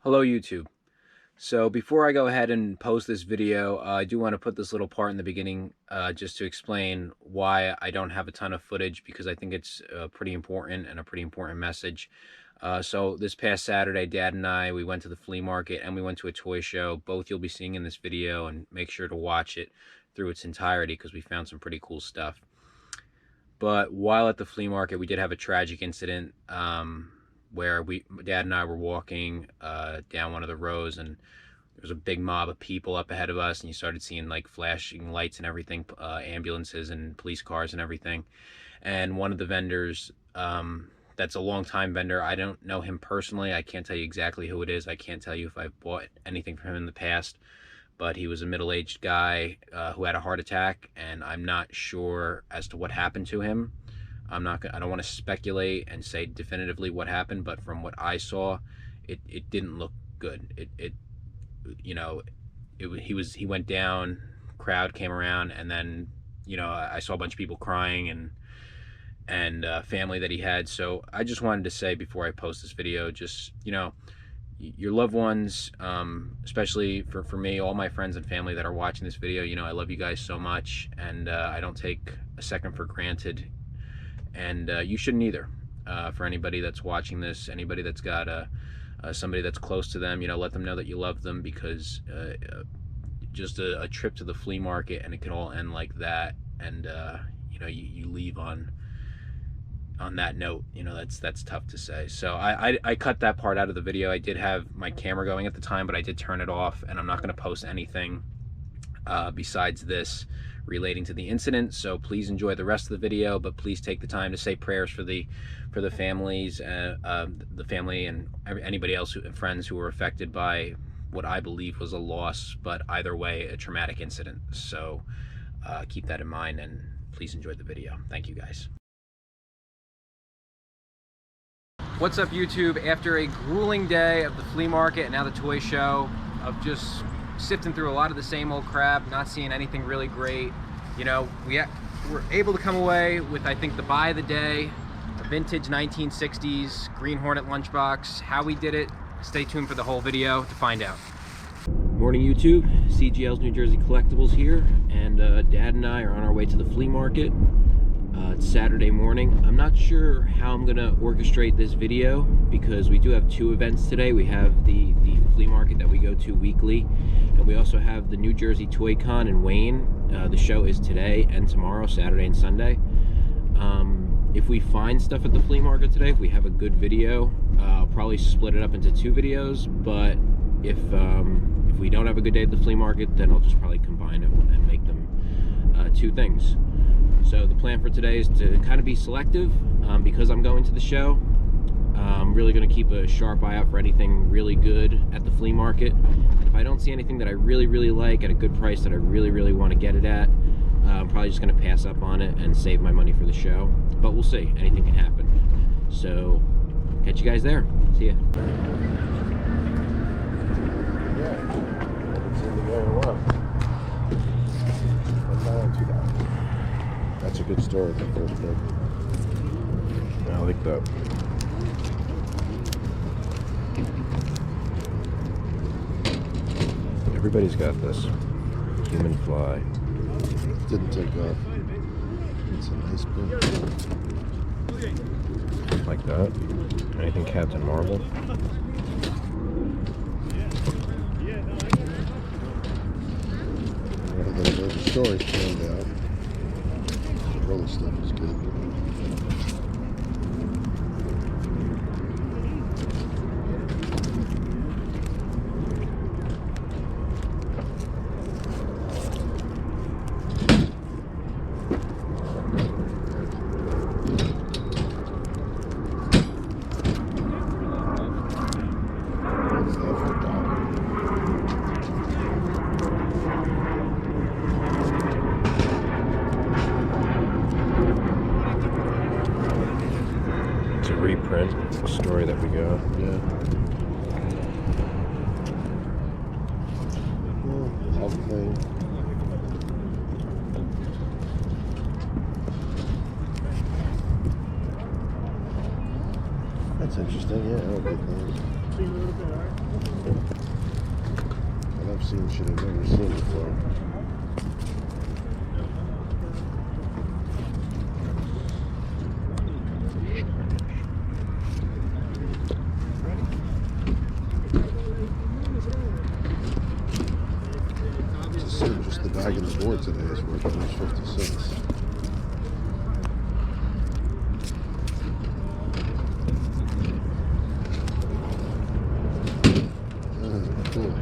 Hello YouTube. So before I go ahead and post this video, I do want to put this little part in the beginning just to explain why I don't have a ton of footage, because I think it's pretty important and a pretty important message. So this past Saturday, Dad and we went to the flea market and we went to a toy show. Both you'll be seeing in this video, and make sure to watch it through its entirety because we found some pretty cool stuff. But while at the flea market, we did have a tragic incident where Dad and I were walking down one of the rows, and there was a big mob of people up ahead of us, and you started seeing like flashing lights and everything, ambulances and police cars and everything. And one of the vendors, that's a long-time vendor, I don't know him personally, I can't tell you exactly who it is, I can't tell you if I've bought anything from him in the past, but he was a middle-aged guy who had a heart attack, and I'm not sure as to what happened to him. I don't want to speculate and say definitively what happened, but from what I saw, it didn't look good. He went down, crowd came around, and then, I saw a bunch of people crying and family that he had. So I just wanted to say before I post this video, just, your loved ones, especially for me, all my friends and family that are watching this video, I love you guys so much, and I don't take a second for granted. And you shouldn't either. For anybody that's watching this, anybody that's got somebody that's close to them, let them know that you love them, because just a trip to the flea market and it can all end like that, and you leave on that note. That's tough to say. So I cut that part out of the video. I did have my camera going at the time, but I did turn it off, and I'm not going to post anything besides this relating to the incident. So please enjoy the rest of the video, but please take the time to say prayers for the families, the family, and anybody else, friends who were affected by what I believe was a loss, but either way, a traumatic incident. So keep that in mind, and please enjoy the video. Thank you guys. What's up YouTube? After a grueling day of the flea market and now the toy show, of just sifting through a lot of the same old crap, not seeing anything really great, we were able to come away with, I think, the buy of the day, a vintage 1960s Green Hornet lunchbox. How we did it, stay tuned for the whole video to find out. Morning YouTube, CGL's New Jersey Collectibles here, and Dad and I are on our way to the flea market. It's Saturday morning. I'm not sure how I'm gonna orchestrate this video, because we do have two events today. We have the flea market that we go to weekly, and we also have the New Jersey Toy Con in Wayne. The show is today and tomorrow, Saturday and Sunday. If we find stuff at the flea market today, if we have a good video, I'll probably split it up into two videos. But if we don't have a good day at the flea market, then I'll just probably combine it and make them two things. So the plan for today is to kind of be selective, because I'm going to the show. I'm really going to keep a sharp eye out for anything really good at the flea market. And if I don't see anything that I really like at a good price that I really want to get it at, I'm probably just going to pass up on it and save my money for the show. But we'll see. Anything can happen. So catch you guys there. See ya. That's a good story, the first book. I like that. Everybody's got this. Human fly. Didn't take off. It's a nice book. Like that. Anything Captain Marvel. The story panned out. The early stuff is good. Reprint the story that we got. Yeah. Okay. That's interesting, yeah, I don't get those. seen shit I've never seen before. Just the bag and the board today is worth almost 50 cents. Cool.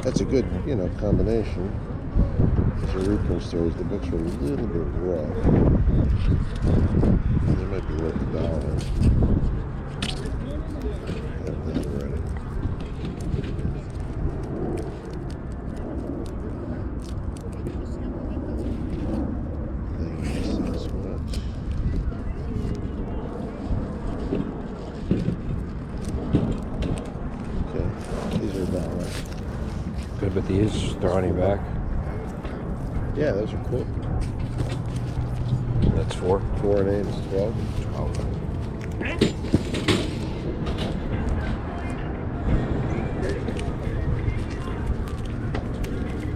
That's a good, combination. These are reprint stores. The books are a little bit rough. They might be worth $1. Have that already. Okay, these are $1. Good, but these, they're on your back. Yeah, those are cool. That's 4. 4 and 8 is 12.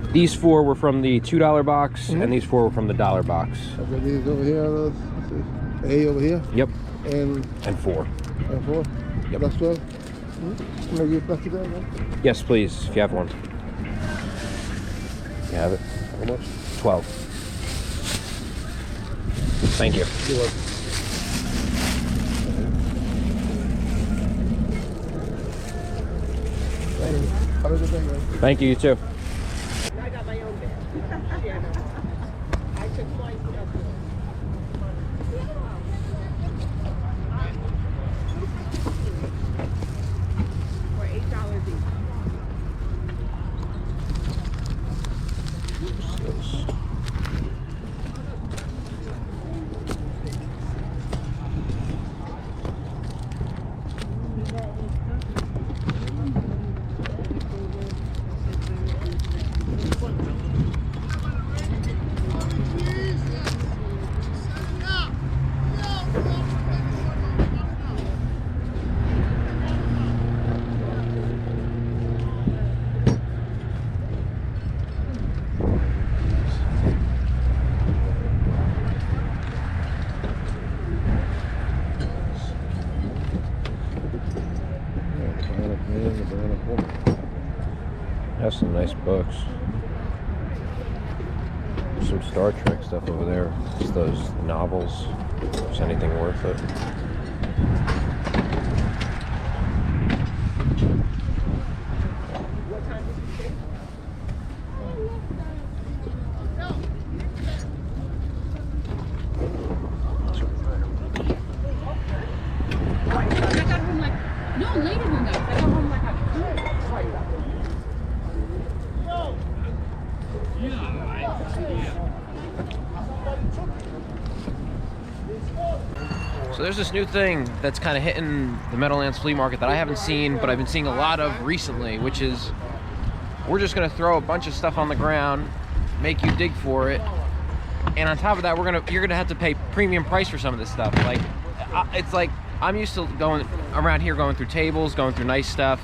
12. These 4 were from the $2 box, and these 4 were from the $1 box. I've got these over here. Let's see. A over here. Yep. And 4. And 4. Yep. That's 12. Can I give plastic bag, man? Yes, please, if you have one. You have it? How much? 12. Thank you. You're welcome. Have a good day, guys. Thank you, you too. I got my own bed. I took mine to the for $8 each. Has some nice books. There's some Star Trek stuff over there. Just those novels. If there's anything worth it. What time did you say? I got home like, no, later than that. I got home like at 2. So there's this new thing that's kind of hitting the Meadowlands flea market that I haven't seen, but I've been seeing a lot of recently, which is we're just gonna throw a bunch of stuff on the ground, make you dig for it, and on top of that, you're gonna have to pay premium price for some of this stuff. Like, it's like I'm used to going around here, going through tables, going through nice stuff.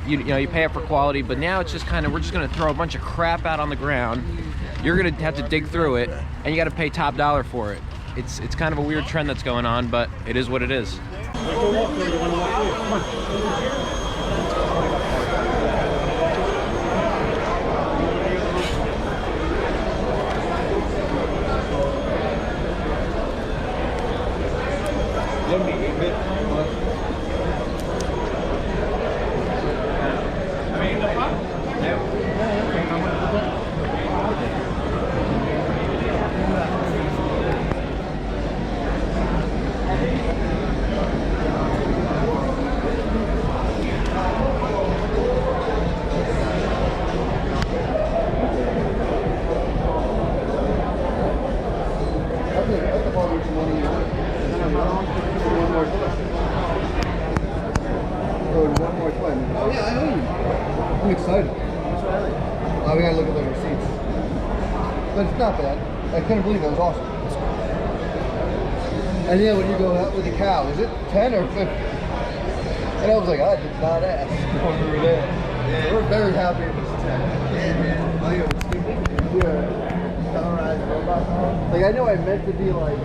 You know, you pay up for quality, but now it's just kind of, we're just gonna throw a bunch of crap out on the ground. You're gonna have to dig through it, and you got to pay top dollar for it. It's kind of a weird trend that's going on, but it is what it is. excited. Now we gotta look at the receipts. But it's not bad. I couldn't believe it. It was awesome. And yeah, when you go out with the cow, is it 10 or 50? And I was like, I did not ask when we were there. Yeah. We're very happy it was 10. Yeah, man. Oh, yeah, it's stupid. Yeah. Alright, like, I know I meant to be like...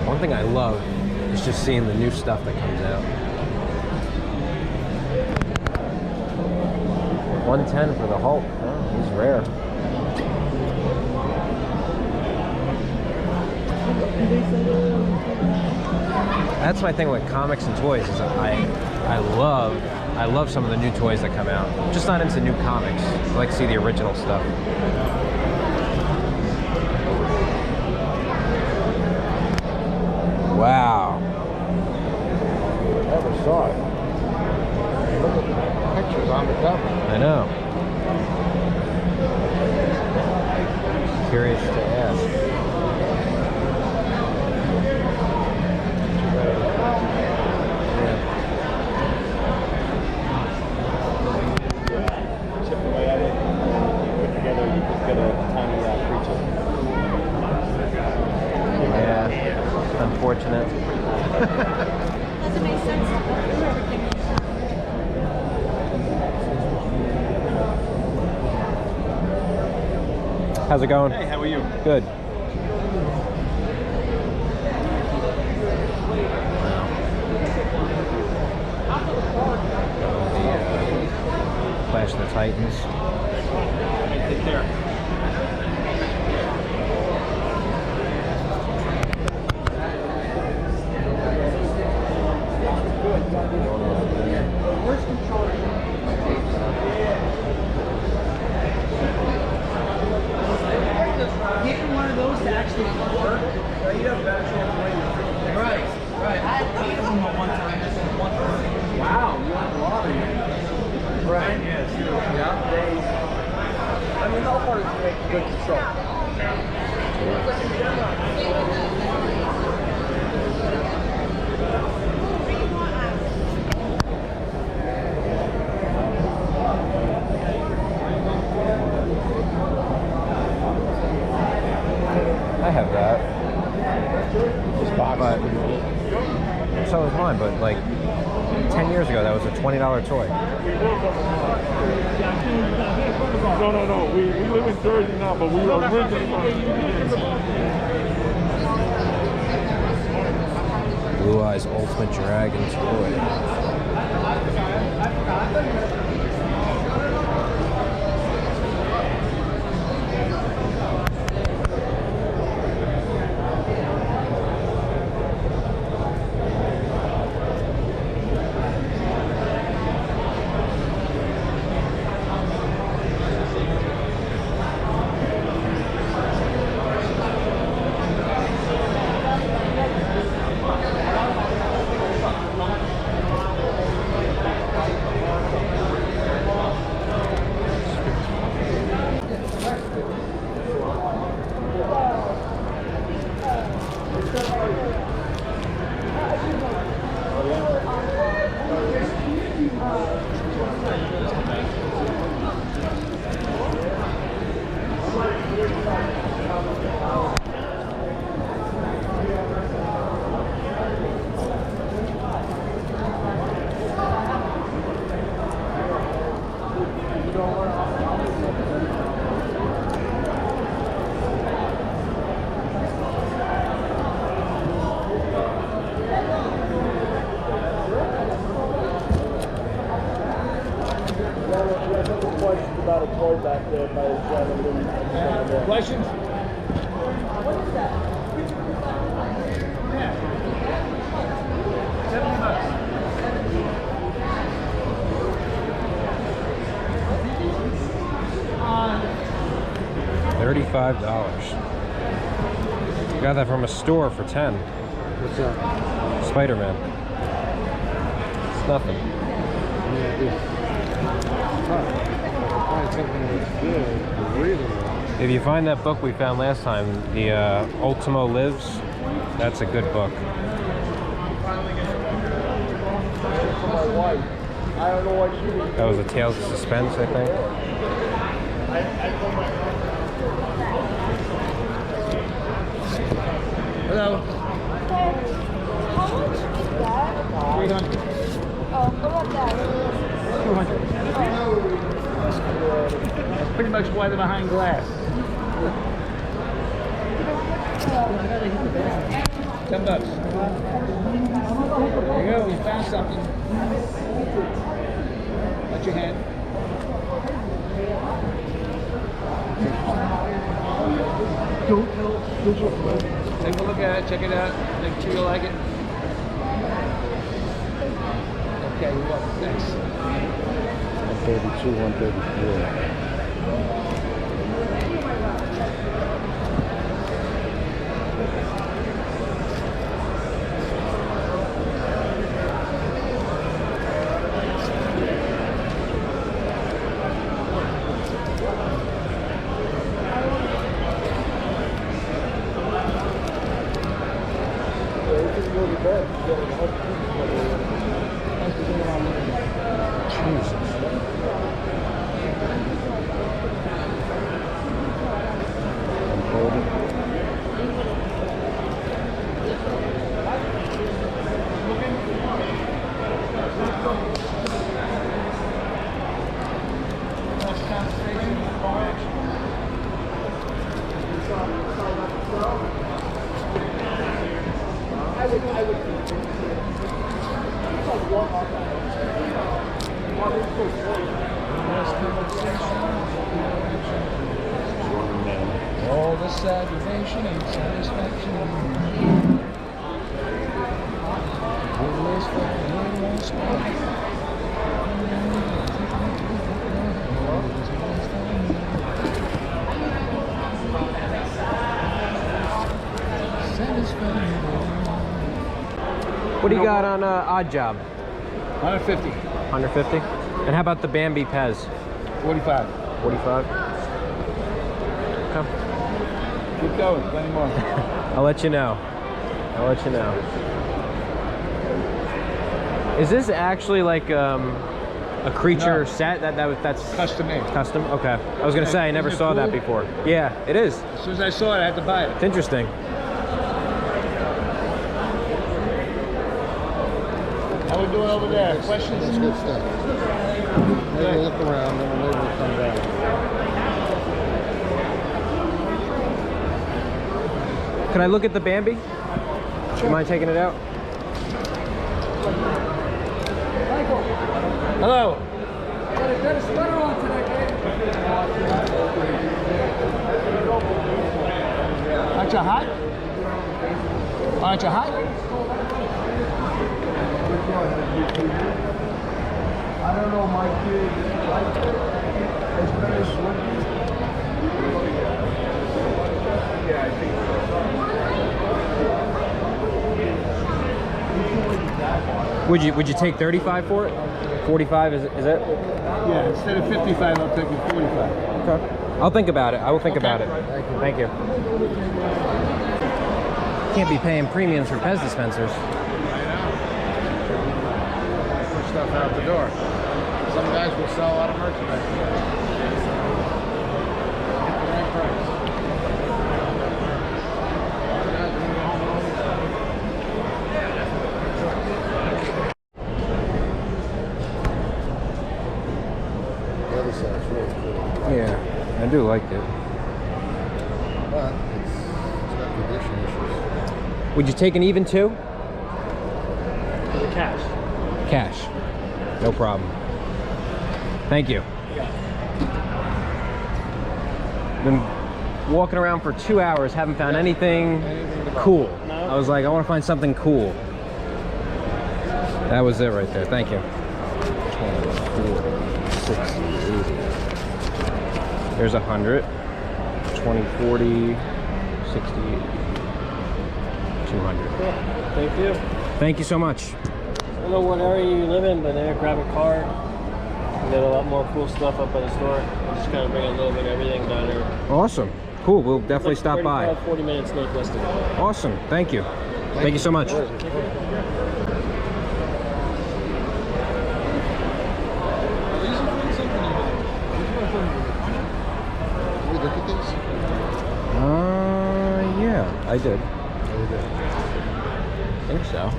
One thing I love is just seeing the new stuff that comes out. 110 for the Hulk. Oh, he's rare. That's my thing with comics and toys is I love some of the new toys that come out. I'm just not into new comics. I like to see the original stuff. Wow. Never saw it. Look at the pictures on the cover. I know. Curious to ask. Chip away at it, put together, you just get a tiny creature. Yeah. Unfortunate. Doesn't make sense. How's it going? Hey, how are you? Good. Clash of the Titans. Take care. Getting one of those to actually work, you have a better chance of winning. Right. I had 8 of them at one time. This is one person. Wow, you have a lot of them. Right. Yes. Yeah. I mean, how hard is it to make good control? I have that. This box. But, so was mine, but like 10 years ago, that was a $20 toy. No. We live in Jersey now, but we are originally Blue Eyes Ultimate Dragon toy. questions about a toy back there by the gentleman. Questions? What is that? Yeah. $35. Got that from a store for 10. What's that? Spider-Man. nothing. If you find that book we found last time, the Ultimo Lives, that's a good book. For my wife. I don't know what she did. That was a Tales of Suspense, I think. Hello. How much is that? 300. What about that? 200. That's pretty much why they're behind glass. $10. There you go, we found something. Watch your hand. Take a look at it, check it out, make sure you like it. Okay, you're welcome, thanks. 132, 134. All this aggravation and satisfaction. Always fucking in one spot. What do you got on Odd Job? 150. 150? And how about the Bambi Pez? 45. 45? Okay. Keep going, plenty more. I'll let you know. I'll let you know. Is this actually like a creature No. set? That's Custom made. custom? Okay. I was gonna say I never Isn't it saw that cool? before. Yeah, it is. As soon as I saw it, I had to buy it. It's interesting. How we doing over there? Questions? That's good stuff. Maybe we'll look around and maybe we'll come back. Can I look at the Bambi? You mind taking it out? Hello. Aren't you hot? Aren't you hot? I don't know, my kid. It's better swimming. Yeah, I think so. Would you take 35 for it? 45 is it? Yeah, instead of 55, I'll take you 45. Okay. I'll think about it. I will think Okay. about it. Thank you. Can't be paying premiums for Pez dispensers. I know. Push stuff out the door. Some guys will sell a lot of merchandise. Get the right price. The other side's really cool. Yeah, I do like it. But it's got condition issues. Would you take an even two? Cash. Cash. No problem. Thank you. Been walking around for 2 hours, haven't found anything cool. I was like, I want to find something cool. That was it right there. Thank you. 20, 40, 60, 80. There's 100. 20, 40, 60, 200. Thank you. Thank you so much. know what area you live in, but there, grab a card. We got a lot more cool stuff up by the store. Just kind of bring a little bit of everything down there. Awesome. Cool. We'll definitely It's like stop by. 40 minutes northwest of it. Awesome. Thank you. Thank you so much. Look at these. Yeah, I did. I think so.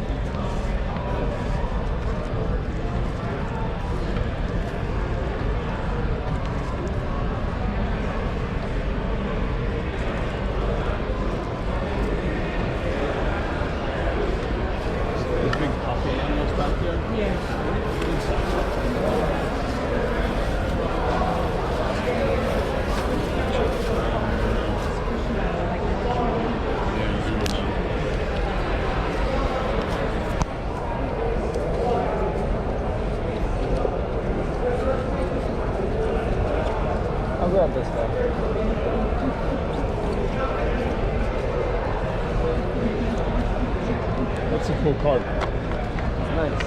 I'll grab this guy. That's a cool card. Nice.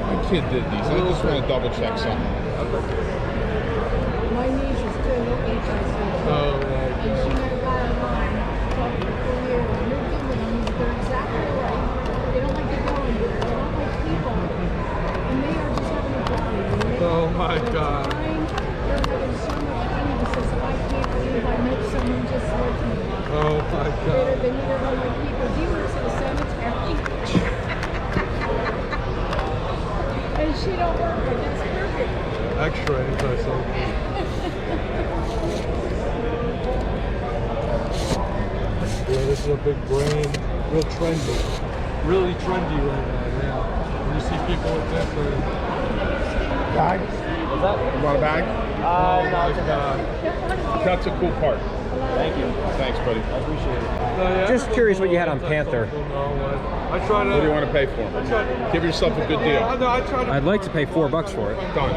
My kid did these. I just want to double check something. My niece is doing HIC. Oh, And she never got online for years. And they're good with them. They're exactly right. They don't like to go anywhere. They don't like people. And they are just having a blast. Oh my God. They're having so much fun. He says, I can't believe I met someone just like me. Oh my Better than either one of my people. He works at a cemetery. And she don't work, but that's perfect. Extra anti-social. Yeah, this is a big brain. Real trendy. Really trendy right now, yeah. When you see people with this, bag? What's that? You want a bag? No, it's okay. That's a cool card. Thank you. Thanks, buddy. I appreciate it. Just curious what you had on Panther. I try to. What do you want to pay for them? Give yourself a good deal. I'd like to pay $4 for it. Done.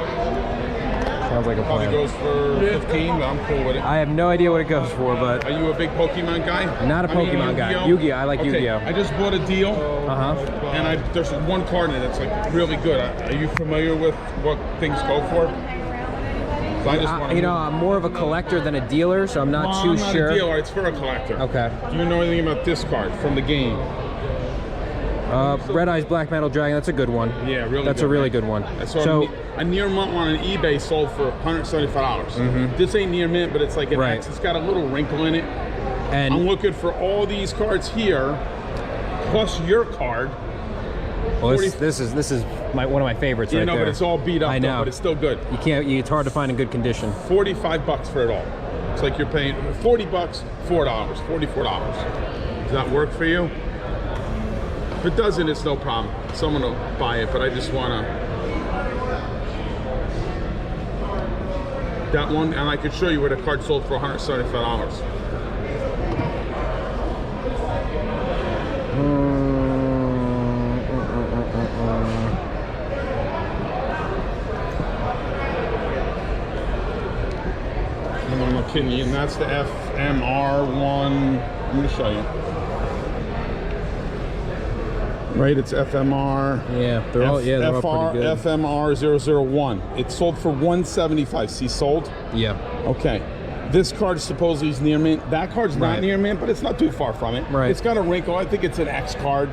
Sounds like a Probably plan. goes for 15, but I'm cool with it. I have no idea what it goes for, but Are you a big Pokemon guy? not a Pokemon guy. Yu-Gi-Oh! I like Yu-Gi-Oh! I just bought a deal, Uh-huh. and there's one card in it that's like really good. Are you familiar with what things go for? So I just want You know, I'm more of a collector than a dealer, so I'm not too I'm not sure. a dealer. It's for a collector. Okay. Do you know anything about this card from the game? Red Eyes Black Metal Dragon, that's a good one. Yeah, really That's good, a really right? good one. I saw So, a near mint one on eBay sold for $175. This ain't near mint, but it's like an Right. X. It's got a little wrinkle in it. and I'm looking for all these cards here, plus your card. well, this is one of my favorites You right know, there. but it's all beat up, I know. though, but it's still good. You can't. It's hard to find in good condition. $45 for it all. It's like you're paying $40, $4, $44. Does that work for you? If it doesn't, it's no problem. Someone will buy it, but I just want to. That one, and I could show you where the card sold for $175. And I'm looking, and that's the FMR one. I'm going to show you. Right, it's FMR. Yeah, they're all pretty good. FMR 001. It sold for $175. See, sold? Yeah. Okay. This card is supposedly near mint. That card's not Right. near mint, but it's not too far from it. Right. It's got a wrinkle. I think it's an X card.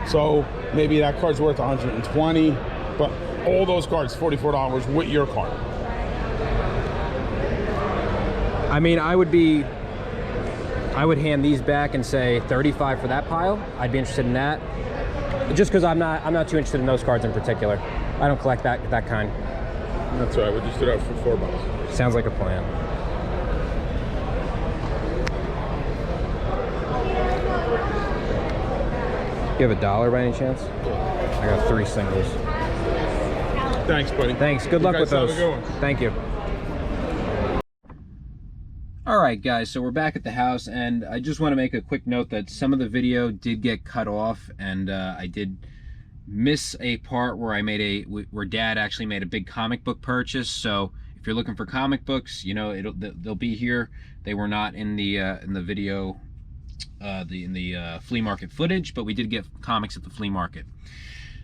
So maybe that card's worth $120. But all those cards, $44 with your card. I mean, I would hand these back and say 35 for that pile. I'd be interested in that. Just because I'm not too interested in those cards in particular. I don't collect that kind. That's right. We just did it for $4. Sounds like a plan. You have $1 by any chance? I got 3 singles. Thanks, buddy. Thanks. Good luck with guys those. have a good one. Thank you. All right, guys, so we're back at the house, and I just want to make a quick note that some of the video did get cut off, and I did miss a part where where Dad actually made a big comic book purchase. So if you're looking for comic books, you know, they'll be here. They were not in the video in the flea market footage, but we did get comics at the flea market.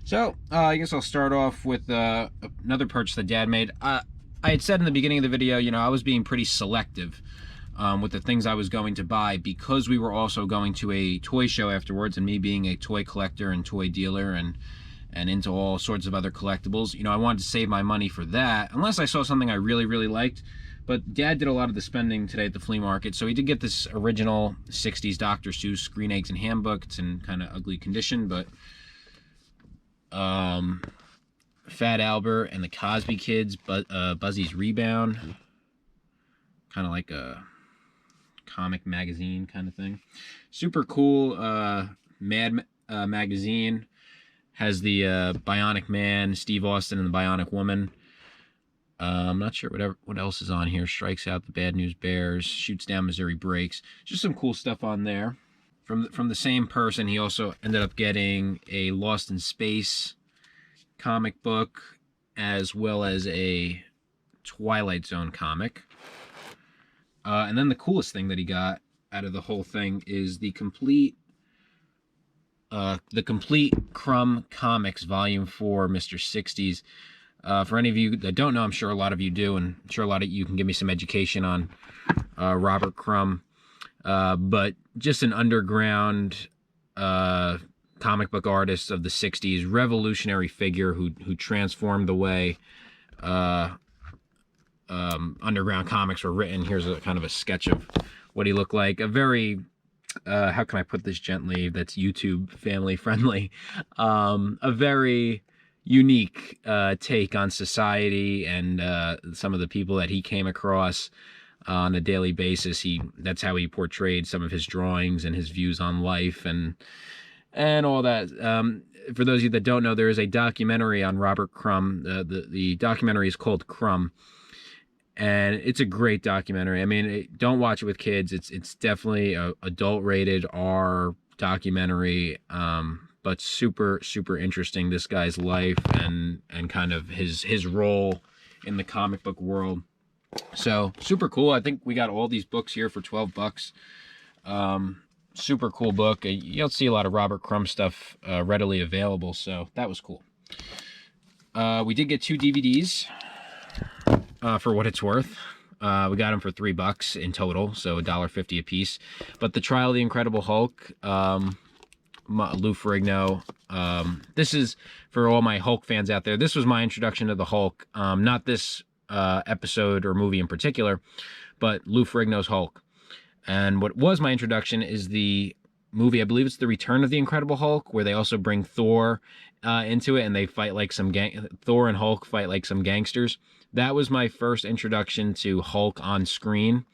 So I guess I'll start off with another purchase that Dad made. I had said in the beginning of the video, you know, I was being pretty selective with the things I was going to buy, because we were also going to a toy show afterwards, and me being a toy collector and toy dealer and into all sorts of other collectibles, you know, I wanted to save my money for that, unless I saw something I really, really liked. But Dad did a lot of the spending today at the flea market, so he did get this original 60s Dr. Seuss Green Eggs and Ham book. It's in kind of ugly condition, but Fat Albert and the Cosby Kids, Buzzy's Rebound, kind of like a comic magazine kind of thing. Super cool. Mad magazine has the Bionic Man, Steve Austin, and the Bionic Woman. I'm not sure what else is on here. Strikes Out the Bad News Bears, Shoots Down Missouri Breaks. Just some cool stuff on there. From the same person, he also ended up getting a Lost in Space comic book, as well as a Twilight Zone comic. And then the coolest thing that he got out of the whole thing is the complete Crumb Comics Volume 4 Mr. 60s. For any of you that don't know, I'm sure a lot of you do, and I'm sure a lot of you can give me some education on Robert Crumb. But just an underground comic book artist of the 60s, revolutionary figure who transformed the way underground comics were written. Here's a kind of a sketch of what he looked like. A very, how can I put this gently, that's YouTube family friendly, a very unique take on society and some of the people that he came across on a daily basis. That's how he portrayed some of his drawings and his views on life and all that. For those of you that don't know, there is a documentary on Robert Crumb. The documentary is called Crumb, and it's a great documentary. I mean, don't watch it with kids. It's definitely a adult-rated R documentary, but super, super interesting. This guy's life and kind of his role in the comic book world. So super cool. I think we got all these books here for 12 bucks. Super cool book. You don't see a lot of Robert Crumb stuff readily available, so that was cool. We did get 2 DVDs for what it's worth. We got them for $3 in total, so $1.50 a piece. But The Trial of the Incredible Hulk, Lou Ferrigno. This is for all my Hulk fans out there. This was my introduction to the Hulk. Not this episode or movie in particular, but Lou Ferrigno's Hulk. And what was my introduction is the movie, I believe it's The Return of the Incredible Hulk, where they also bring Thor into it, and they fight like some Thor and Hulk fight like some gangsters. That was my first introduction to Hulk on screen.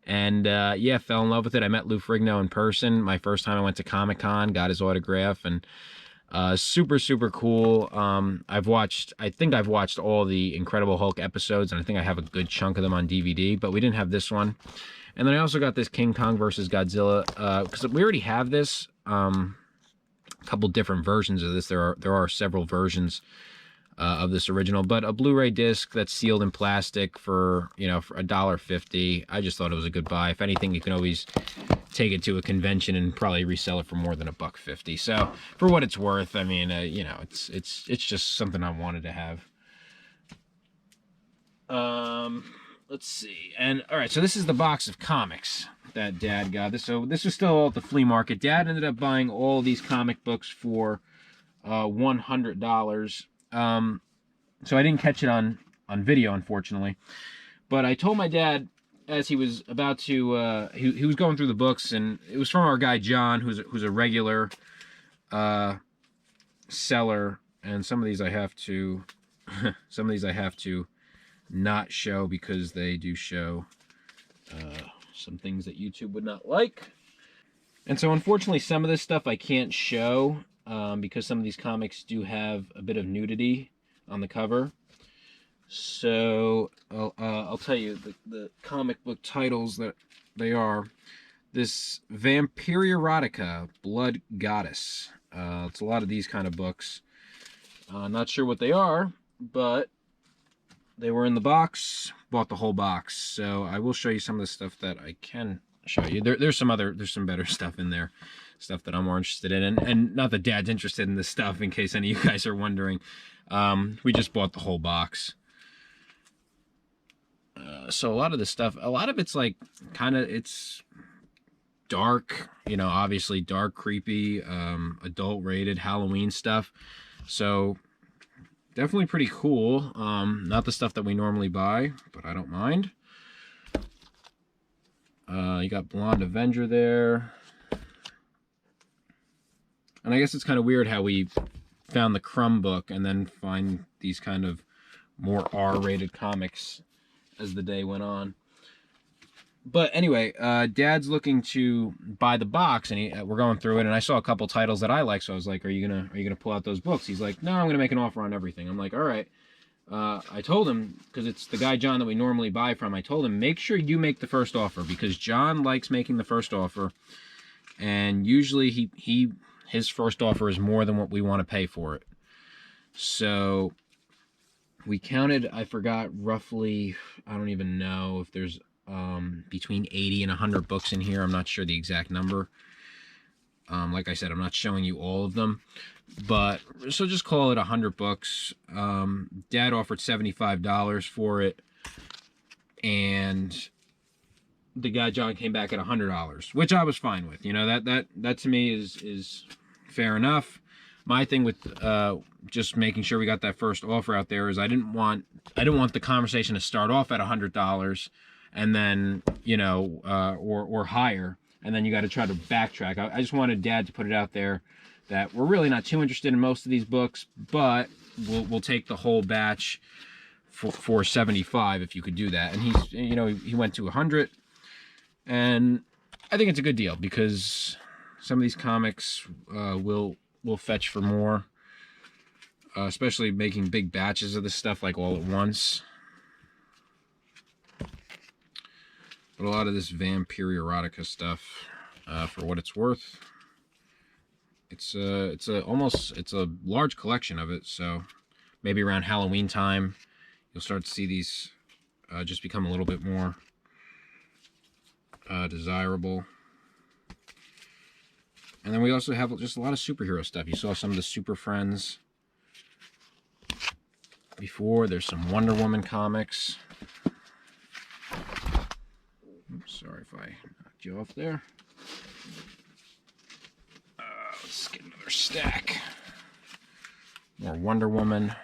And yeah, fell in love with it. I met Lou Ferrigno in person my first time I went to Comic-Con, got his autograph, and super, super cool. I think I've watched all the Incredible Hulk episodes, and I think I have a good chunk of them on DVD, but we didn't have this one. And then I also got this King Kong versus Godzilla, because we already have this, a couple different versions of this. There are several versions of this original, but a Blu-ray disc that's sealed in plastic for, you know, for $1.50. I just thought it was a good buy. If anything, you can always take it to a convention and probably resell it for more than $1.50. So for what it's worth, I mean, you know, it's just something I wanted to have. Let's see. And all right, so this is the box of comics that Dad got. So this was still all at the flea market. Dad ended up buying all these comic books for $100. So I didn't catch it on video, unfortunately. But I told my dad as he was about to, he was going through the books, and it was from our guy John, who's a regular seller. And some of these I have to, not show because they do show some things that YouTube would not like. And so unfortunately some of this stuff I can't show because some of these comics do have a bit of nudity on the cover. So I'll tell you the comic book titles that they are. This Vampire-erotica, Blood Goddess. It's a lot of these kind of books. Not sure what they are, but they were in the box. Bought the whole box. So I will show you some of the stuff that I can show you. There's some better stuff in there, stuff that I'm more interested in, and not that Dad's interested in this stuff. In case any of you guys are wondering, we just bought the whole box. So a lot of this stuff, a lot of it's like kind of, it's dark, you know, obviously dark, creepy, adult rated Halloween stuff. So definitely pretty cool. Not the stuff that we normally buy, but I don't mind. You got Blonde Avenger there. And I guess it's kind of weird how we found the Crumb book and then find these kind of more R-rated comics as the day went on. But anyway, Dad's looking to buy the box, and we're going through it, and I saw a couple titles that I like, so I was like, are you gonna pull out those books? He's like, no, I'm gonna make an offer on everything. I'm like, all right. I told him, because it's the guy John that we normally buy from, I told him, make sure you make the first offer, because John likes making the first offer, and usually his first offer is more than what we want to pay for it. So we counted, I forgot, roughly, I don't even know if there's between 80 and 100 books in here. I'm not sure the exact number. Like I said, I'm not showing you all of them, but so just call it 100 books. Dad offered $75 for it, and the guy John came back at $100, which I was fine with. You know, that to me is fair enough. My thing with just making sure we got that first offer out there is I didn't want the conversation to start off at $100 and then, you know, or higher, and then you got to try to backtrack. I just wanted Dad to put it out there that we're really not too interested in most of these books, but we'll take the whole batch for $75 if you could do that. And he's, you know, he went to 100, and I think it's a good deal because some of these comics will fetch for more, especially making big batches of this stuff like all at once. But a lot of this vampire erotica stuff, for what it's worth, it's a large collection of it. So maybe around Halloween time, you'll start to see these just become a little bit more desirable. And then we also have just a lot of superhero stuff. You saw some of the Super Friends before. There's some Wonder Woman comics. Oops, sorry if I knocked you off there. Let's get another stack. More Wonder Woman.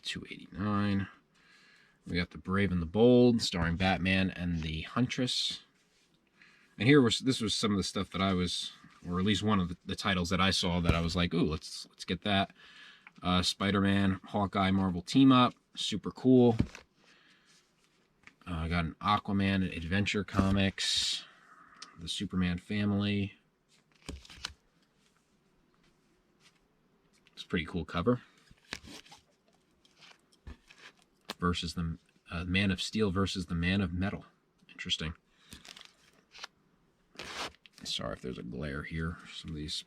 $2.89. We got The Brave and the Bold, starring Batman and the Huntress. And this was some of the stuff that I was, or at least one of the titles that I saw that I was like, ooh, let's get that. Spider-Man, Hawkeye, Marvel team up, super cool. I got an Aquaman adventure comics, the Superman family. It's a pretty cool cover. Versus the Man of Steel versus the Man of Metal. Interesting. Sorry if there's a glare here. Some of these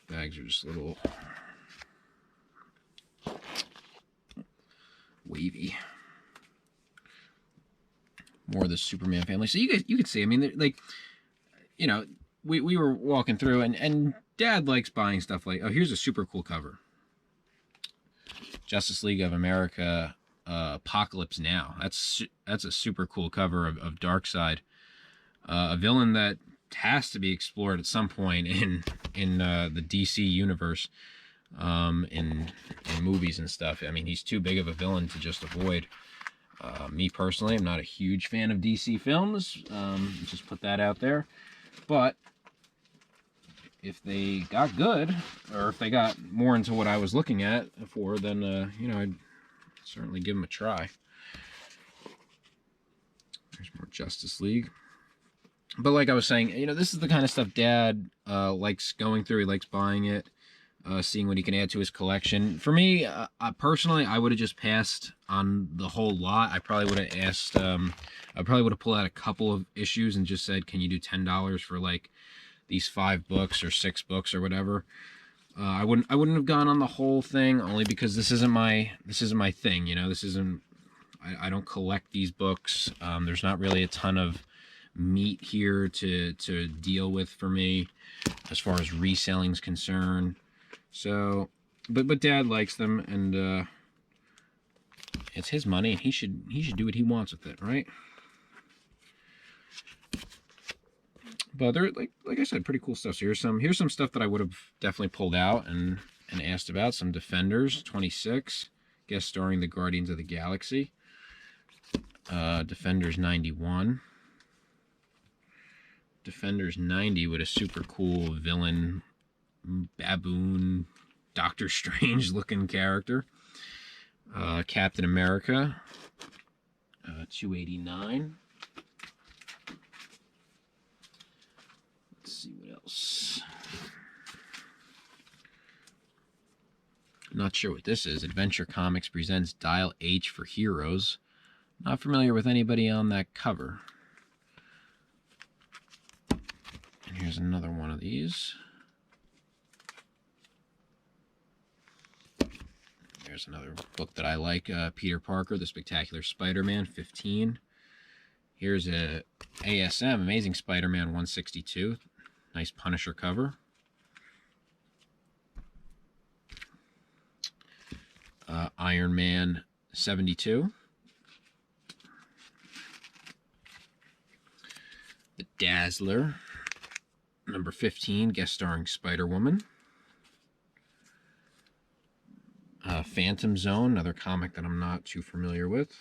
bags are just a little wavy. More of the Superman family. So you could see, I mean, like, you know, we were walking through, and Dad likes buying stuff like, oh, here's a super cool cover. Justice League of America, Apocalypse Now. That's a super cool cover of Darkseid, a villain that has to be explored at some point in the DC universe, in movies and stuff. I mean, he's too big of a villain to just avoid. Me personally, I'm not a huge fan of DC films. Just put that out there, but if they got good, or if they got more into what I was looking at for, then, you know, I'd certainly give them a try. There's more Justice League. But like I was saying, you know, this is the kind of stuff Dad likes going through. He likes buying it, seeing what he can add to his collection. For me, personally, I would have just passed on the whole lot. I probably would have asked, I probably would have pulled out a couple of issues and just said, can you do $10 for, like, these 5 books or 6 books or whatever. I wouldn't have gone on the whole thing, only because this isn't my thing, you know. This isn't, I don't collect these books. There's not really a ton of meat here to deal with for me as far as reselling's concerned. So, but Dad likes them, and it's his money, and he should do what he wants with it, right? But they're like I said, pretty cool stuff. So here's some stuff that I would have definitely pulled out and asked about. Some Defenders 26, guest starring the Guardians of the Galaxy. Defenders 91. Defenders 90 with a super cool villain, baboon, Doctor Strange looking character. Captain America 289. Let's see what else. Not sure what this is. Adventure Comics presents Dial H for Heroes. Not familiar with anybody on that cover. And here's another one of these. There's another book that I like, Peter Parker, The Spectacular Spider-Man, 15. Here's a ASM, Amazing Spider-Man 162. Nice Punisher cover. Iron Man 72. The Dazzler, number 15, guest starring Spider-Woman. Phantom Zone, another comic that I'm not too familiar with.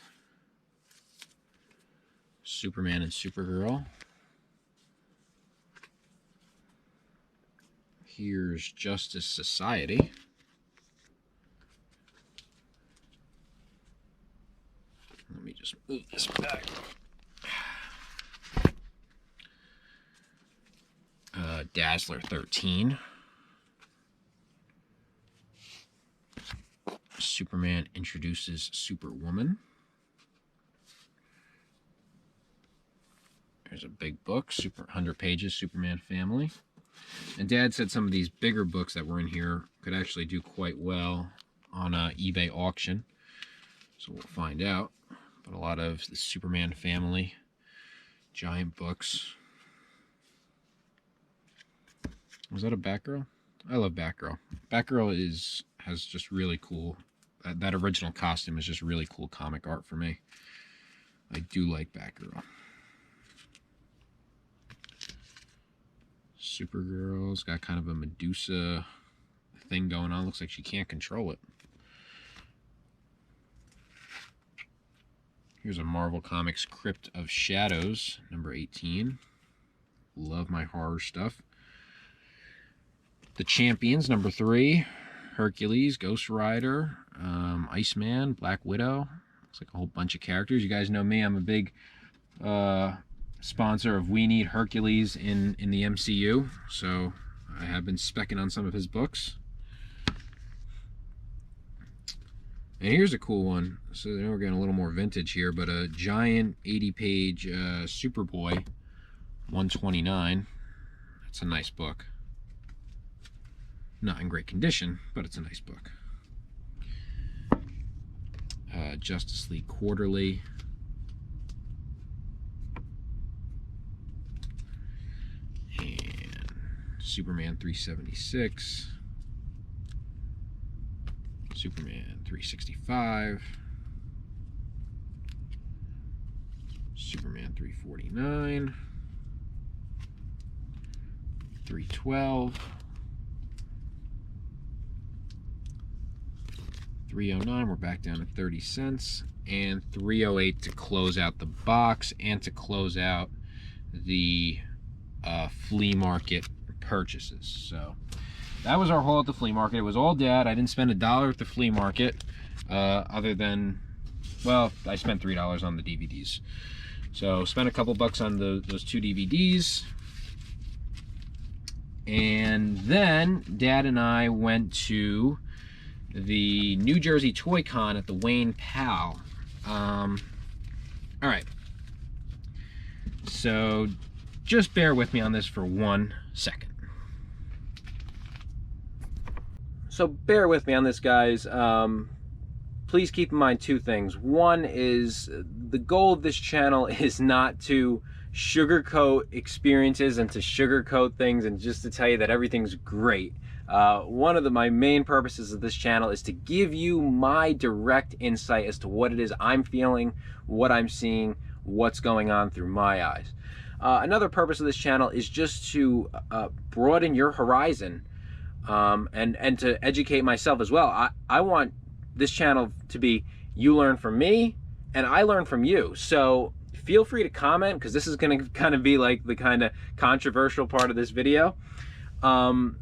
Superman and Supergirl. Here's Justice Society. Let me just move this back. Dazzler 13. Superman introduces Superwoman. There's a big book, 100 pages, Superman Family. And Dad said some of these bigger books that were in here could actually do quite well on an eBay auction. So we'll find out. But a lot of the Superman Family giant books. Was that a Batgirl? I love Batgirl. Batgirl has just really cool. That original costume is just really cool comic art for me. I do like Batgirl. Supergirl's got kind of a Medusa thing going on. Looks like she can't control it. Here's a Marvel Comics Crypt of Shadows, number 18. Love my horror stuff. The Champions, number 3. Hercules, Ghost Rider, Iceman, Black Widow. Looks like a whole bunch of characters. You guys know me. I'm a big sponsor of We Need Hercules in the MCU. So I have been specking on some of his books. And here's a cool one. So now we're getting a little more vintage here, but a giant 80-page Superboy 129. That's a nice book. Not in great condition, but it's a nice book. Justice League Quarterly. And Superman 376. Superman 365. Superman 349. 312. 309, we're back down to 30 cents, and 308 to close out the box and to close out the flea market purchases. So that was our haul at the flea market. It was all Dad. I didn't spend $1 at the flea market, other than, well, I spent $3 on the DVDs. So spent a couple bucks on those 2 DVDs. And then Dad and I went to the New Jersey Toy Con at the Wayne Powell. All right, so just bear with me on this for 1 second. So bear with me on this, guys. Please keep in mind two things. One is the goal of this channel is not to sugarcoat experiences and to sugarcoat things and just to tell you that everything's great. One of my main purposes of this channel is to give you my direct insight as to what it is I'm feeling, what I'm seeing, what's going on through my eyes. Another purpose of this channel is just to broaden your horizon and to educate myself as well. I want this channel to be you learn from me and I learn from you. So feel free to comment, because this is going to kind of be like the kind of controversial part of this video.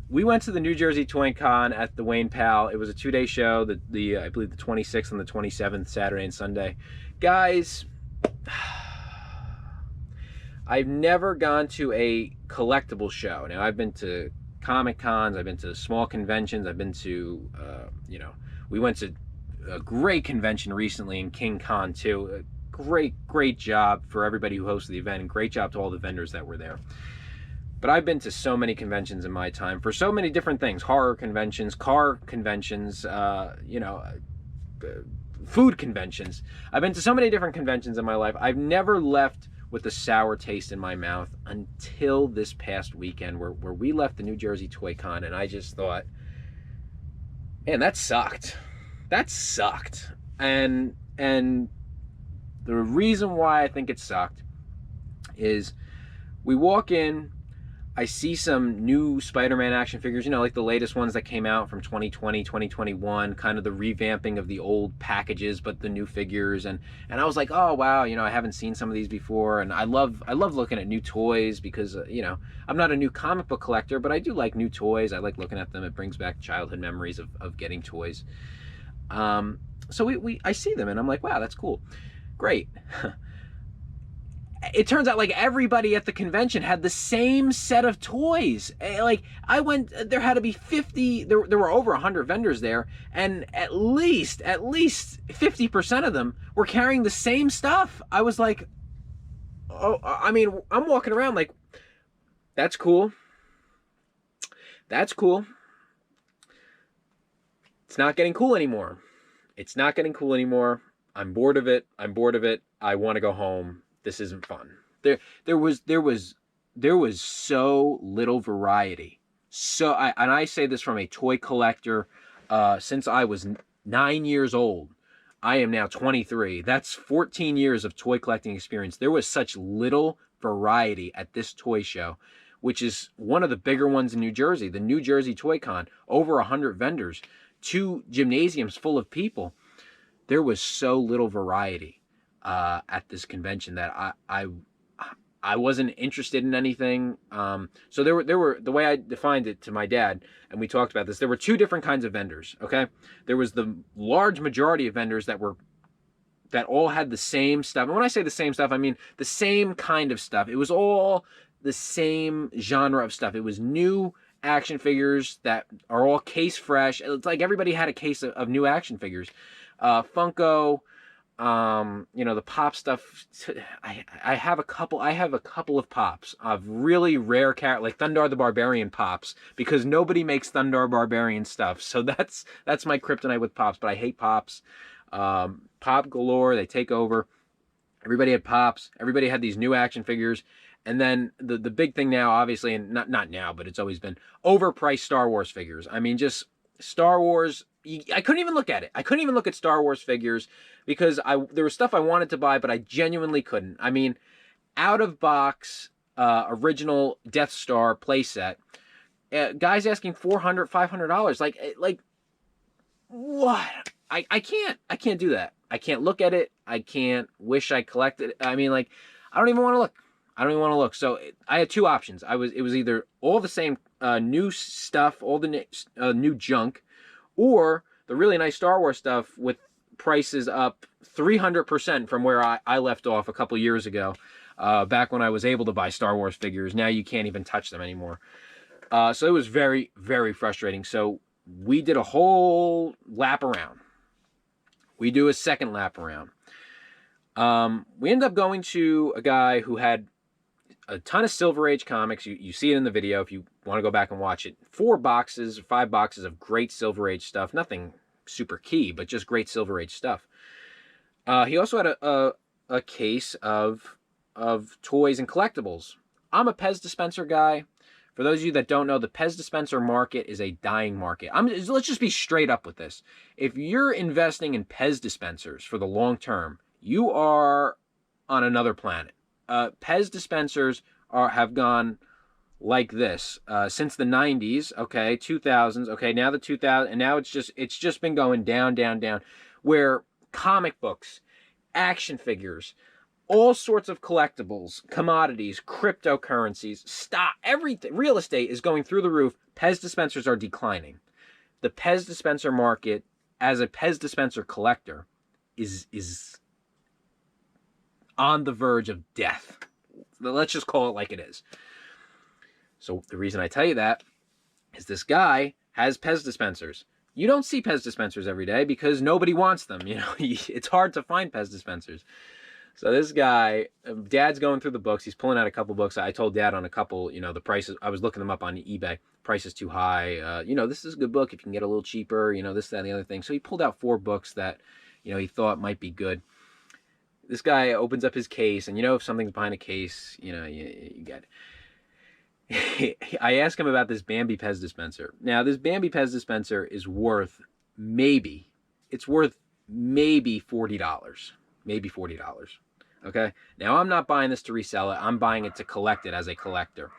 We went to the New Jersey Toy Con at the Wayne Pal. It was a 2-day show, I believe the 26th and the 27th, Saturday and Sunday. Guys, I've never gone to a collectible show. Now, I've been to Comic Cons, I've been to small conventions, I've been to, you know, we went to a great convention recently in King Con too. A great job for everybody who hosted the event, and great job to all the vendors that were there. But I've been to so many conventions in my time for so many different things: horror conventions, car conventions, you know, food conventions. I've been to so many different conventions in my life. I've never left with a sour taste in my mouth until this past weekend where we left the New Jersey Toy Con, and I just thought, man, that sucked. That sucked. And the reason why I think it sucked is we walk in, I see some new Spider-Man action figures, you know, like the latest ones that came out from 2020, 2021, kind of the revamping of the old packages, but the new figures. And I was like, oh, wow, you know, I haven't seen some of these before. And I love looking at new toys because, you know, I'm not a new comic book collector, but I do like new toys. I like looking at them. It brings back childhood memories of getting toys. So I see them and I'm like, wow, that's cool. Great. It turns out like everybody at the convention had the same set of toys. Like I went, there had to be 50, there were over 100 vendors there, and at least 50% of them were carrying the same stuff. I was like, oh, I mean, I'm walking around like, that's cool. That's cool. It's not getting cool anymore. It's not getting cool anymore. I'm bored of it. I'm bored of it. I want to go home. This isn't fun. There was so little variety. So and I say this from a toy collector. Since I was 9 years old, I am now 23. That's 14 years of toy collecting experience. There was such little variety at this toy show, which is one of the bigger ones in New Jersey, the New Jersey Toy Con. Over 100 vendors, 2 gymnasiums full of people. There was so little variety at this convention that I wasn't interested in anything. So there were the way I defined it to my dad, and we talked about this, there were 2 different kinds of vendors. Okay, there was the large majority of vendors that all had the same stuff. And when I say the same stuff, I mean the same kind of stuff. It was all the same genre of stuff. It was new action figures that are all case fresh. It's like everybody had a case of new action figures. Funko, you know, the pop stuff. I have a couple of pops of really rare like Thundar the Barbarian pops, because nobody makes Thundar Barbarian stuff. So that's my kryptonite with pops. But I hate pops. Pop galore, they take over. Everybody had pops. Everybody had these new action figures. And then the big thing now, obviously, and not now, but it's always been overpriced Star Wars figures. I mean, just Star Wars. I couldn't even look at it. I couldn't even look at Star Wars figures because there was stuff I wanted to buy, but I genuinely couldn't. I mean, out of box, original Death Star playset, guys asking $400, $500. Like what? I can't do that. I can't look at it. I can't wish I collected it. I mean, like, I don't even want to look. I don't even want to look. So I had 2 options. It was either all the same new stuff, all the new junk, or the really nice Star Wars stuff with prices up 300% from where I left off a couple years ago, back when I was able to buy Star Wars figures. Now you can't even touch them anymore. So it was very, very frustrating. So we did a whole lap around. We do a second lap around. We ended up going to a guy who had a ton of Silver Age comics. You see it in the video if you want to go back and watch it. 4 boxes, 5 boxes of great Silver Age stuff. Nothing super key, but just great Silver Age stuff. He also had a case of toys and collectibles. I'm a Pez dispenser guy. For those of you that don't know, the Pez dispenser market is a dying market. Let's just be straight up with this. If you're investing in Pez dispensers for the long term, you are on another planet. Pez dispensers have gone like this since the 90s, okay, 2000s, okay, now the 2000s, and now it's just been going down, down, down, where comic books, action figures, all sorts of collectibles, commodities, cryptocurrencies, stock, everything, real estate is going through the roof. Pez dispensers are declining. The Pez dispenser market, as a Pez dispenser collector, is on the verge of death. Let's just call it like it is. So the reason I tell you that is this guy has Pez dispensers. You don't see Pez dispensers every day because nobody wants them. You know, it's hard to find Pez dispensers. So this guy, Dad's going through the books. He's pulling out a couple books. I told Dad on a couple, you know, the prices. I was looking them up on eBay. Price is too high. You know, this is a good book if you can get a little cheaper. You know, this, that, and the other thing. So he pulled out 4 books that, you know, he thought might be good. This guy opens up his case, and you know, if something's behind a case, you know, you get it. I asked him about this Bambi Pez dispenser. Now, this Bambi Pez dispenser is worth maybe $40. Maybe $40. Okay? Now, I'm not buying this to resell it. I'm buying it to collect it as a collector.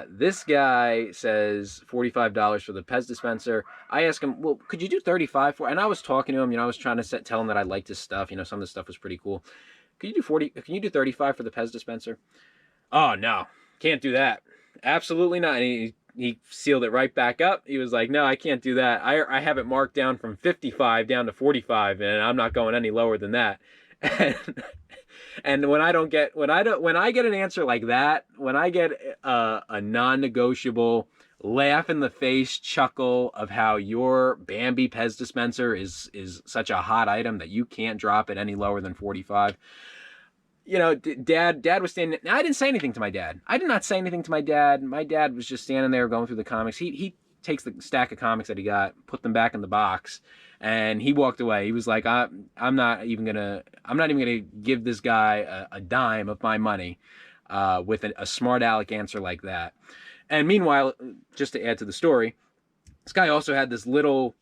This guy says $45 for the Pez dispenser. I asked him, well, could you do $35 for it? And I was talking to him, you know, I was trying to tell him that I liked his stuff. You know, some of the stuff was pretty cool. Can you do $35 for the Pez dispenser? Oh, no. Can't do that. Absolutely not. And he sealed it right back up. He was like, no, I can't do that. I have it marked down from 55 down to 45, and I'm not going any lower than that. And when I get an answer like that, when I get a non-negotiable laugh in the face chuckle of how your Bambi Pez dispenser is such a hot item that you can't drop it any lower than 45. You know, Dad was standing. Now, I didn't say anything to my dad. I did not say anything to my dad. My dad was just standing there going through the comics. He takes the stack of comics that he got, put them back in the box, and he walked away. He was like, I'm not even gonna give this guy a dime of my money with a smart aleck answer like that. And meanwhile, just to add to the story, this guy also had this little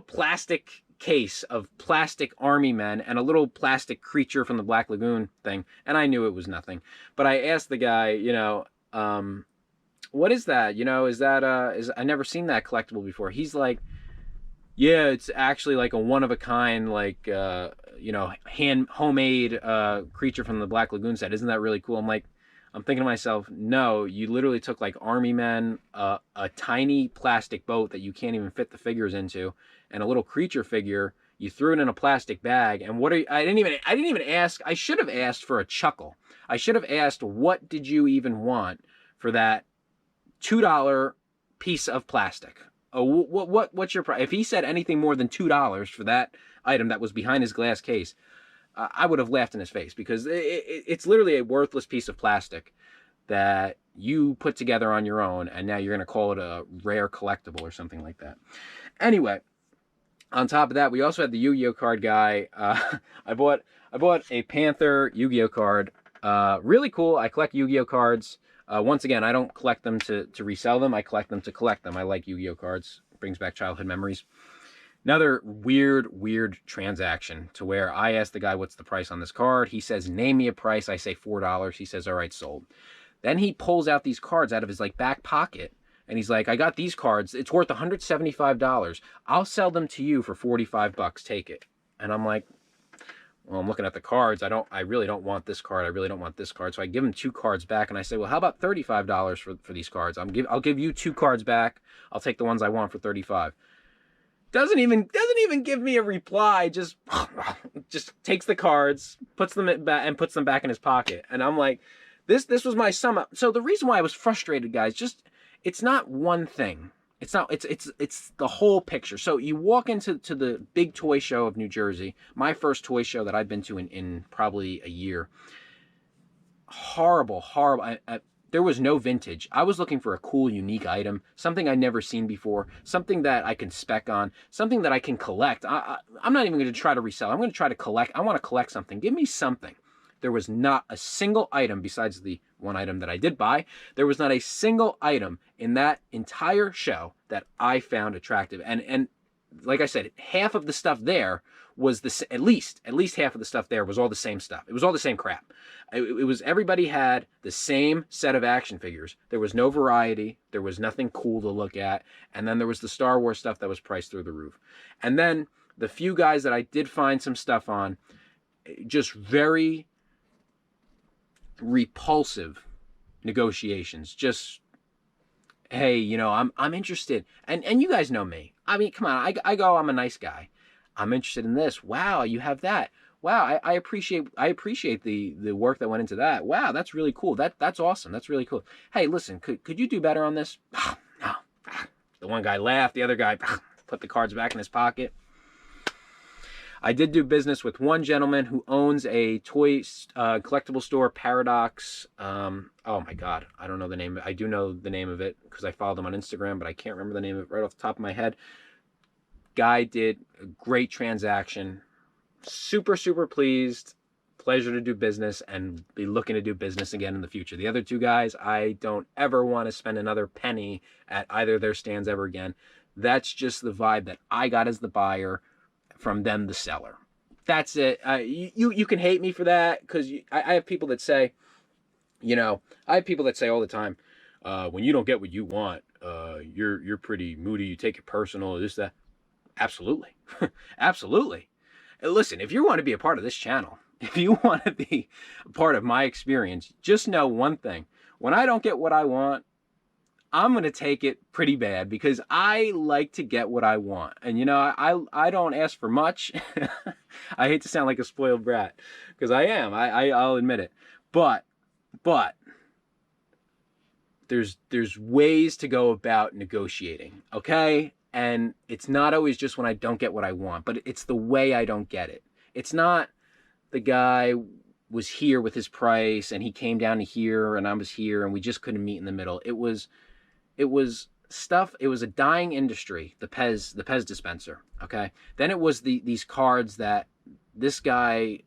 plastic case of plastic army men and a little plastic creature from the Black Lagoon thing, and I knew it was nothing. But I asked the guy, you know, what is that? You know, is I never seen that collectible before. He's like, yeah, it's actually like a one-of-a-kind, like, you know, homemade creature from the Black Lagoon set. Isn't that really cool? I'm thinking to myself, no, you literally took like army men, a tiny plastic boat that you can't even fit the figures into, and a little creature figure. You threw it in a plastic bag, and I didn't even ask. I should have asked for a chuckle. I should have asked, what did you even want for that $2 piece of plastic? What's your price? If he said anything more than $2 for that item that was behind his glass case, I would have laughed in his face, because it's literally a worthless piece of plastic that you put together on your own, and now you're going to call it a rare collectible or something like that. Anyway, on top of that, we also had the Yu-Gi-Oh card guy. I bought a Panther Yu-Gi-Oh card. Really cool. I collect Yu-Gi-Oh cards. Once again, I don't collect them to resell them. I collect them to collect them. I like Yu-Gi-Oh cards. It brings back childhood memories. Another weird transaction to where I asked the guy, what's the price on this card? He says, name me a price. I say $4. He says, all right, sold. Then he pulls out these cards out of his like back pocket, and he's like, I got these cards. It's worth $175. I'll sell them to you for $45. Take it. And I'm like, well, I'm looking at the cards. I really don't want this card. I really don't want this card. So I give him 2 cards back, and I say, well, how about $35 for these cards? I'll give you 2 cards back. I'll take the ones I want for $35. Doesn't even give me a reply. Just takes the cards, puts them back in his pocket. And I'm like, this was my sum up. So the reason why I was frustrated, guys, it's not one thing. It's the whole picture. So you walk into the big toy show of New Jersey, my first toy show that I've been to in probably a year. horrible. There was no vintage. I was looking for a cool, unique item, something I'd never seen before, something that I can spec on, something that I can collect. I'm not even going to try to resell. I'm going to try to collect. I want to collect something. Give me something. There was not a single item besides the one item that I did buy. There was not a single item in that entire show that I found attractive. And like I said, half of the stuff there was at least half of the stuff there was all the same stuff. It was all the same crap. It was, everybody had the same set of action figures. There was no variety. There was nothing cool to look at. And then there was the Star Wars stuff that was priced through the roof. And then the few guys that I did find some stuff on, just very repulsive negotiations. Just, hey, you know, I'm interested. And you guys know me. I mean, come on, I go, I'm a nice guy. I'm interested in this. Wow, you have that. Wow, I appreciate the work that went into that. Wow, that's really cool. That's awesome. That's really cool. Hey, listen, could you do better on this? No. The one guy laughed. The other guy put the cards back in his pocket. I did do business with one gentleman who owns a toy collectible store, Paradox. Oh my God, I don't know the name. I do know the name of it because I followed him on Instagram, but I can't remember the name of it right off the top of my head. Guy did a great transaction. Super, super pleased. Pleasure to do business and be looking to do business again in the future. The other two guys, I don't ever want to spend another penny at either of their stands ever again. That's just the vibe that I got as the buyer from them, the seller. That's it. You can hate me for that because I have people that say, you know, I have people that say all the time, when you don't get what you want, you're pretty moody. You take it personal. This, that. Absolutely. Absolutely. Listen, if you want to be a part of this channel, if you want to be a part of my experience, just know one thing. When I don't get what I want, I'm going to take it pretty bad because I like to get what I want. And, you know, I don't ask for much. I hate to sound like a spoiled brat because I am. I'll admit it. But there's ways to go about negotiating, okay? And it's not always just when I don't get what I want, but it's the way I don't get it. It's not the guy was here with his price and he came down to here and I was here and we just couldn't meet in the middle. It was stuff. It was a dying industry, the Pez dispenser. Okay. Then it was these cards that this guy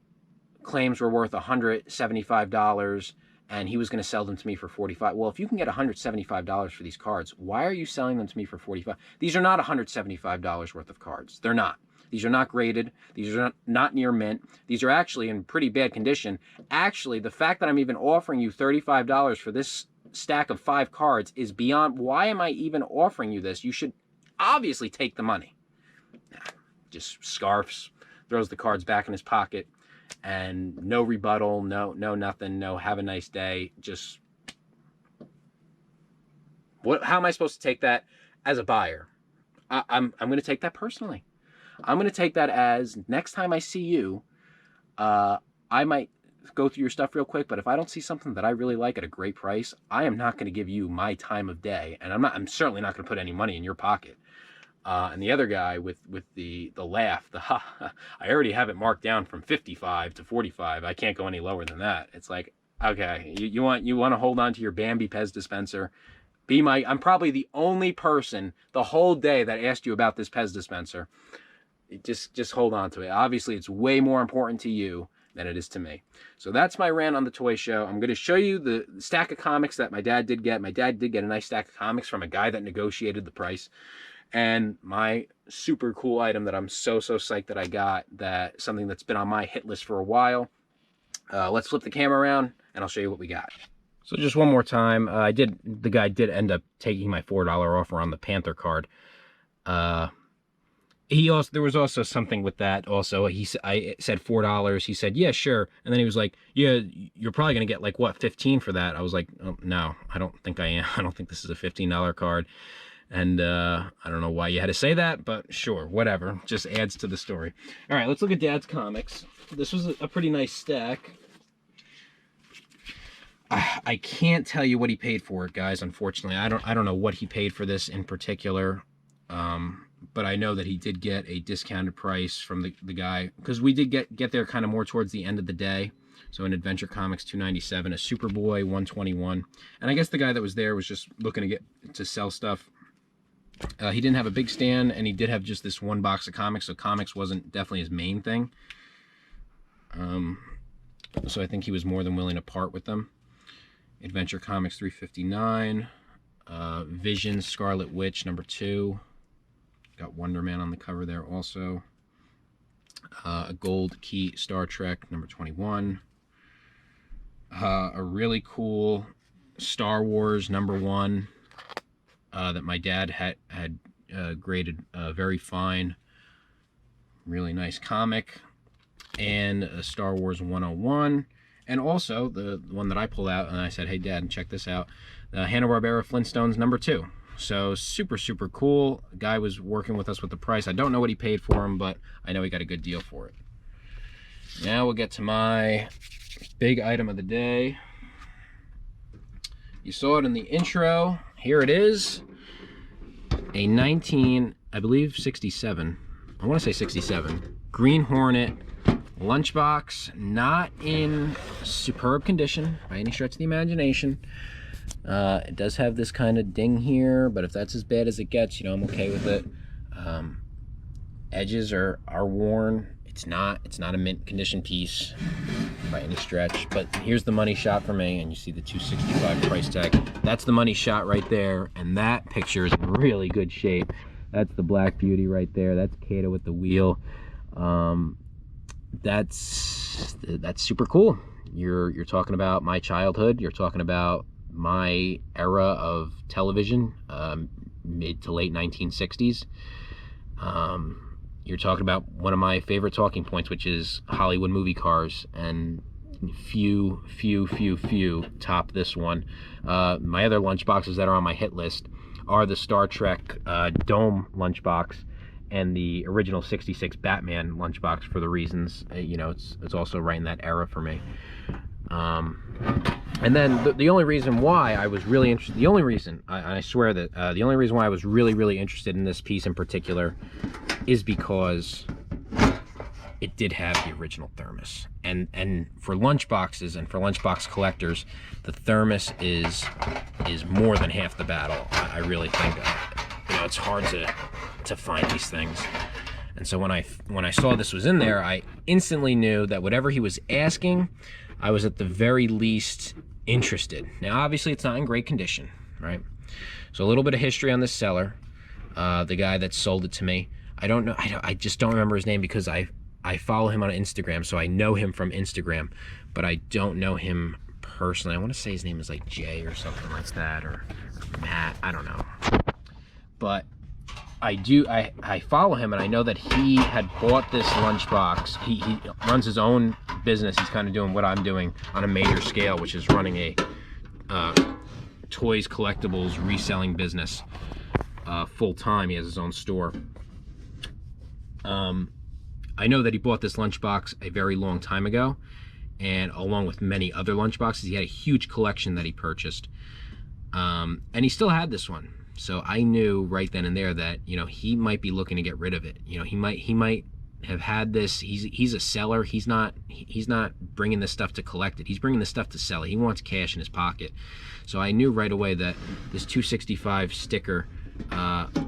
claims were worth $175 and he was going to sell them to me for $45. Well, if you can get $175 for these cards, why are you selling them to me for $45? These are not $175 worth of cards. They're not. These are not graded. These are not near mint. These are actually in pretty bad condition. Actually, the fact that I'm even offering you $35 for this stack of 5 cards is beyond. Why am I even offering you this? You should obviously take the money. Just scarfs, throws the cards back in his pocket. And no rebuttal, no nothing, no have a nice day. Just how am I supposed to take that as a buyer? I'm going to take that personally. I'm going to take that as next time I see you, I might go through your stuff real quick, but if I don't see something that I really like at a great price, I am not going to give you my time of day, and I'm certainly not going to put any money in your pocket. And the other guy with the laugh, I already have it marked down from 55 to 45. I can't go any lower than that. It's like, okay, you want to hold on to your Bambi Pez dispenser. I'm probably the only person the whole day that asked you about this Pez dispenser. Just hold on to it. Obviously, it's way more important to you than it is to me. So that's my rant on the toy show. I'm going to show you the stack of comics that my dad did get. My dad did get a nice stack of comics from a guy that negotiated the price. And my super cool item that I'm so psyched that I got, that something that's been on my hit list for a while. Let's flip the camera around and I'll show you what we got. So just one more time, the guy did end up taking my $4 offer on the Panther card. There was also something with that also. I said $4. He said, yeah, sure. And then he was like, yeah, you're probably going to get like what, 15 for that? I was like, oh, no, I don't think I am. I don't think this is a $15 card. And I don't know why you had to say that, but sure, whatever. Just adds to the story. All right, let's look at Dad's comics. This was a pretty nice stack. I can't tell you what he paid for it, guys, unfortunately. I don't know what he paid for this in particular. But I know that he did get a discounted price from the guy, because we did get there kind of more towards the end of the day. So an Adventure Comics 297, a Superboy 121, and I guess the guy that was there was just looking to sell stuff. He didn't have a big stand, and he did have just this one box of comics, so comics wasn't definitely his main thing. So I think he was more than willing to part with them. Adventure Comics 359, Vision Scarlet Witch #2. Got Wonder Man on the cover there also. A Gold Key Star Trek #21. A really cool Star Wars #1 that my dad had graded very fine. Really nice comic. And a Star Wars 101. And also the one that I pulled out and I said, hey Dad, check this out. The Hanna-Barbera Flintstones #2. So super, super cool. The guy was working with us with the price. I don't know what he paid for him, but I know he got a good deal for it. Now we'll get to my big item of the day. You saw it in the intro. Here it is. A 67. I want to say 67. Green Hornet Lunchbox. Not in superb condition by any stretch of the imagination. It does have this kind of ding here, but if that's as bad as it gets, you know, I'm okay with it. Edges are worn. It's not a mint condition piece by any stretch, but here's the money shot for me, and you see the $265 price tag. That's the money shot right there, and that picture is in really good shape. That's the Black Beauty right there. That's Kato with the wheel. That's super cool. You're talking about my childhood. You're talking about my era of television, mid to late 1960s. You're talking about one of my favorite talking points, which is Hollywood movie cars, and few top this one. My other lunchboxes that are on my hit list are the Star Trek Dome lunchbox and the original 66 Batman lunchbox, for the reasons, you know, it's also right in that era for me. And then the only reason why I was really interested, the only reason why I was really interested in this piece in particular is because it did have the original thermos. And for lunchboxes and for lunchbox collectors, the thermos is more than half the battle. I really think, you know, it's hard to find these things. And so when I saw this was in there, I instantly knew that whatever he was asking, I was at the very least interested. Now, obviously, it's not in great condition, right? So a little bit of history on this seller, the guy that sold it to me. I don't know. I just don't remember his name because I follow him on Instagram, so I know him from Instagram, but I don't know him personally. I want to say his name is like Jay or something like that, or Matt. I don't know. But I follow him, and I know that he had bought this lunchbox. He runs his own business. He's kind of doing what I'm doing on a major scale, which is running a toys, collectibles, reselling business full time. He has his own store. I know that he bought this lunchbox a very long time ago, and along with many other lunchboxes, he had a huge collection that he purchased, and he still had this one. So I knew right then and there that, you know, he might be looking to get rid of it. You know, he might have had this. He's a seller. He's not bringing this stuff to collect it. He's bringing this stuff to sell it. He wants cash in his pocket. So I knew right away that this 265 sticker,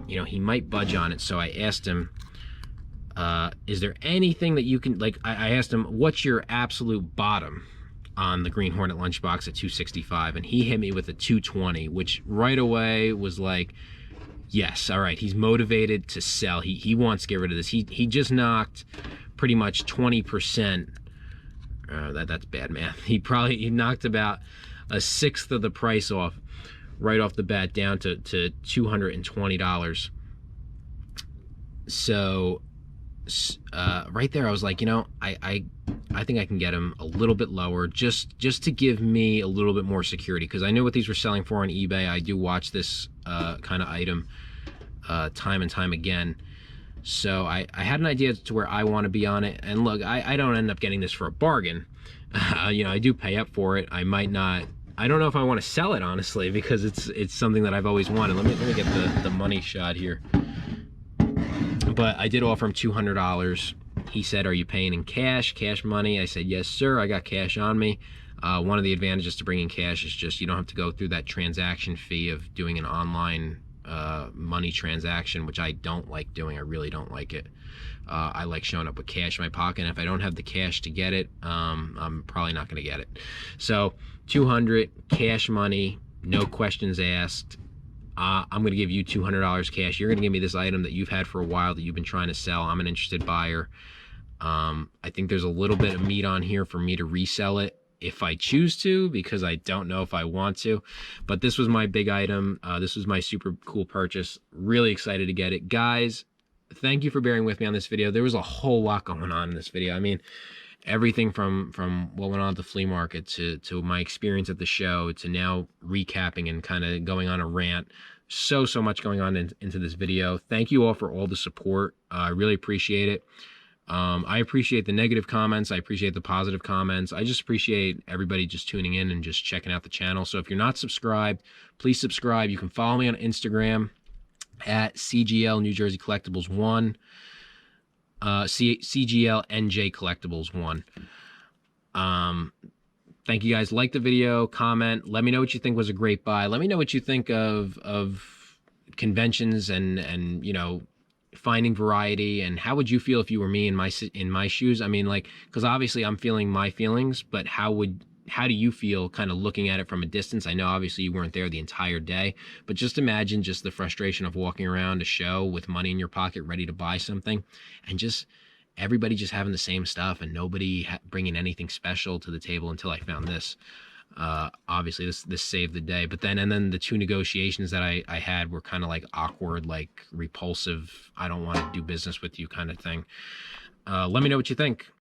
you know, he might budge on it. So I asked him, is there anything that you can, like, I asked him, what's your absolute bottom on the Green Hornet lunchbox at 265, and he hit me with a 220, which right away was like, yes, all right, he's motivated to sell. He wants to get rid of this. He just knocked pretty much 20%. That's bad math. He knocked about a sixth of the price off right off the bat, down to $220. So right there I was like, you know, I think I can get him a little bit lower, just to give me a little bit more security, because I knew what these were selling for on eBay. I do watch this kind of item time and time again, so I had an idea to where I want to be on it. And look, I don't end up getting this for a bargain. You know, I do pay up for it. I might not, I don't know if I want to sell it, honestly, because it's something that I've always wanted. Let me get the money shot here. But I did offer him $200 He said, are you paying in cash money? I said, yes, sir, I got cash on me. One of the advantages to bringing cash is just you don't have to go through that transaction fee of doing an online money transaction, which I don't like doing. I really don't like it. I like showing up with cash in my pocket, and if I don't have the cash to get it, I'm probably not going to get it. So $200 cash money, no questions asked. I'm going to give you $200 cash. You're going to give me this item that you've had for a while that you've been trying to sell. I'm an interested buyer. I think there's a little bit of meat on here for me to resell it if I choose to, because I don't know if I want to. But this was my big item. This was my super cool purchase. Really excited to get it. Guys, thank you for bearing with me on this video. There was a whole lot going on in this video. I mean, everything from what went on at the flea market to my experience at the show to now recapping and kind of going on a rant. So much going on into this video. Thank you all for all the support. I really appreciate it. I appreciate the negative comments. I appreciate the positive comments. I just appreciate everybody just tuning in and just checking out the channel. So if you're not subscribed, please subscribe. You can follow me on Instagram at CGL New Jersey Collectibles 1, CGL NJ Collectibles 1. Thank you guys. Like the video, comment. Let me know what you think was a great buy. Let me know what you think of conventions and you know, finding variety, and how would you feel if you were me in my shoes? I mean, like, because obviously I'm feeling my feelings, but how do you feel kind of looking at it from a distance? I know obviously you weren't there the entire day, but just imagine just the frustration of walking around a show with money in your pocket ready to buy something, and just everybody just having the same stuff and nobody bringing anything special to the table until I found this. Obviously this saved the day. But then the two negotiations that I had were kind of like awkward, like repulsive, I don't want to do business with you kind of thing. Let me know what you think.